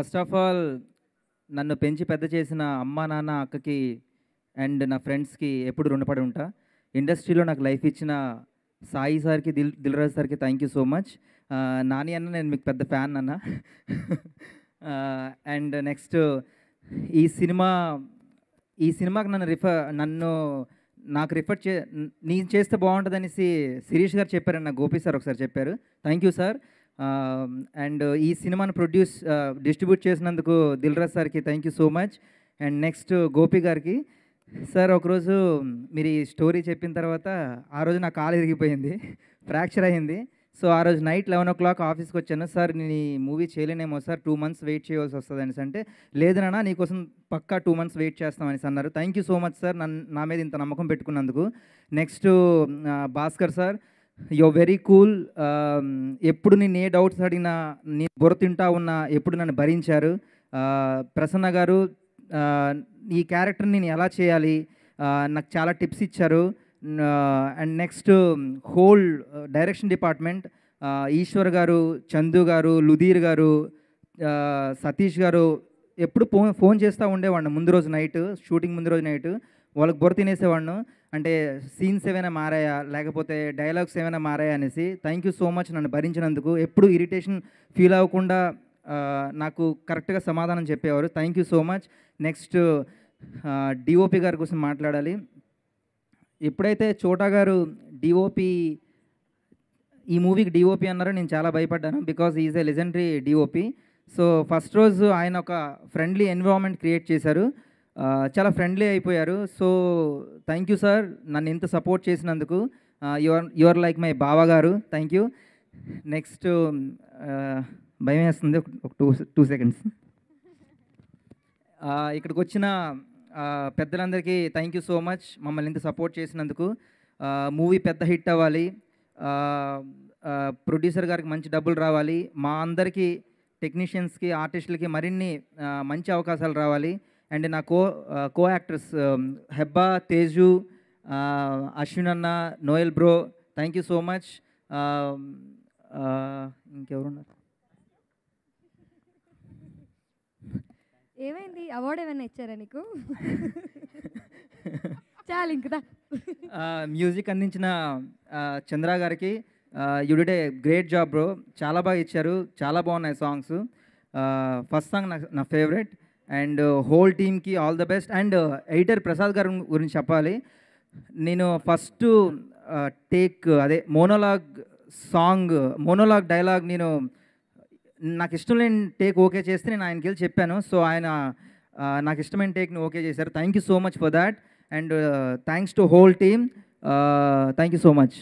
First of all నన్ను పెంచి పెద్ద చేసిన అమ్మ నాన్న అక్కకి అండ్ నా ఫ్రెండ్స్కి ఎప్పుడు రుణపడి ఉంటా. ఇండస్ట్రీలో నాకు లైఫ్ ఇచ్చిన సాయి సార్కి దిల్రాజ్ సార్కి thank you so much. Nani అన్న నేను మీకు పెద్ద ఫ్యాన్ అన్న. అండ్ నెక్స్ట్ ఈ సినిమాకి నాకు రిఫర్ నేను చేస్తే బాగుంటుంది అనేసి శిరీష్ గారు చెప్పారన్న, గోపి సార్ ఒకసారి చెప్పారు. Thank you sir. అండ్ ఈ సినిమాను డిస్ట్రిబ్యూట్ చేసినందుకు దిల్రాజ్ సార్కి thank you so much. And next Gopi గారికి సార్, ఒకరోజు మీరు ఈ స్టోరీ చెప్పిన తర్వాత ఆ రోజు నా కాలు ఇరిగిపోయింది, ఫ్రాక్చర్ అయ్యింది. సో ఆ రోజు నైట్ 11 o'clock ఆఫీస్కి వచ్చాను. సార్ నేను ఈ మూవీ చేయలేనేమో సార్, 2 months వెయిట్ చేయాల్సి వస్తుంది అనేసి అంటే, లేదు నాన్న నీకోసం పక్కా 2 months వెయిట్ చేస్తామనేసి అన్నారు. Thank you so much sir, నా మీద ఇంత నమ్మకం పెట్టుకున్నందుకు. Next Bhaskar sir, you're very cool. ఎప్పుడు నేను ఏ డౌట్స్ అడిగినా నేను బుర్ర తింటా ఉన్నా ఎప్పుడు నన్ను భరించారు. ప్రసన్న గారు, ఈ క్యారెక్టర్ని నేను ఎలా చేయాలి నాకు చాలా టిప్స్ ఇచ్చారు. And next whole direction department, Eshwar గారు, చందు గారు, లుధీర్ గారు, సతీష్ గారు ఎప్పుడు ఫోన్ చేస్తూ ఉండేవాడిని ముందు రోజు నైట్, షూటింగ్ ముందు రోజు నైట్ వాళ్ళకి బుర్ర తినేసేవాడిను. అంటే సీన్స్ ఏమైనా మారాయా లేకపోతే డైలాగ్స్ ఏమైనా మారాయా అనేసి. థ్యాంక్ యూ సో మచ్ నన్ను భరించినందుకు. ఎప్పుడు ఇరిటేషన్ ఫీల్ అవ్వకుండా నాకు కరెక్ట్గా సమాధానం చెప్పేవారు. Thank you so much. Next DOP గారి కోసం మాట్లాడాలి. ఎప్పుడైతే చోటా గారు ఈ మూవీకి డిఓపి అన్నారో నేను చాలా భయపడ్డాను, because is a legendary DOP. So first రోజు ఆయన ఒక ఫ్రెండ్లీ ఎన్విరాన్మెంట్ క్రియేట్ చేశారు, చాలా ఫ్రెండ్లీ అయిపోయారు. సో థ్యాంక్ యూ సార్ నన్ను ఇంత సపోర్ట్ చేసినందుకు. యువర్ లైక్ మై బావా గారు, థ్యాంక్ యూ. నెక్స్ట్ భయం వేస్తుంది, ఒక టూ సెకండ్స్. ఇక్కడికి వచ్చిన పెద్దలందరికీ థ్యాంక్ యూ సో మచ్ మమ్మల్ని ఇంత సపోర్ట్ చేసినందుకు. మూవీ పెద్ద హిట్ అవ్వాలి, ప్రొడ్యూసర్ గారికి మంచి డబ్బులు రావాలి, మా అందరికీ టెక్నీషియన్స్కి ఆర్టిస్టులకి మరిన్ని మంచి అవకాశాలు రావాలి. అండ్ నా కో యాక్టర్స్ హెబ్బా, తేజు, అశ్విన్ అన్న, Noel bro, thank you so much. ఇంకెవరున్నారు? ఏమైంది, అవార్డు ఏమైనా ఇచ్చారా నీకు? చాలు ఇంకదా. మ్యూజిక్ అందించిన చంద్ర గారికి, you did a great job bro, చాలా బాగా ఇచ్చారు, చాలా బాగున్నాయి సాంగ్స్. ఫస్ట్ సాంగ్ నా ఫేవరెట్. అండ్ హోల్ టీమ్కి all the best. And editor Prasad గారి గురించి చెప్పాలి. నేను ఫస్ట్ టేక్ అదే మోనోలాగ్ డైలాగ్ నాకు ఇష్టం లేని టేక్ ఓకే చేస్తే నేను ఆయనకి వెళ్ళి చెప్పాను. సో ఆయన నాకు ఇష్టమైన టేక్ని ఓకే చేశారు. Thank you so much for that. And thanks to whole team. Thank you so much.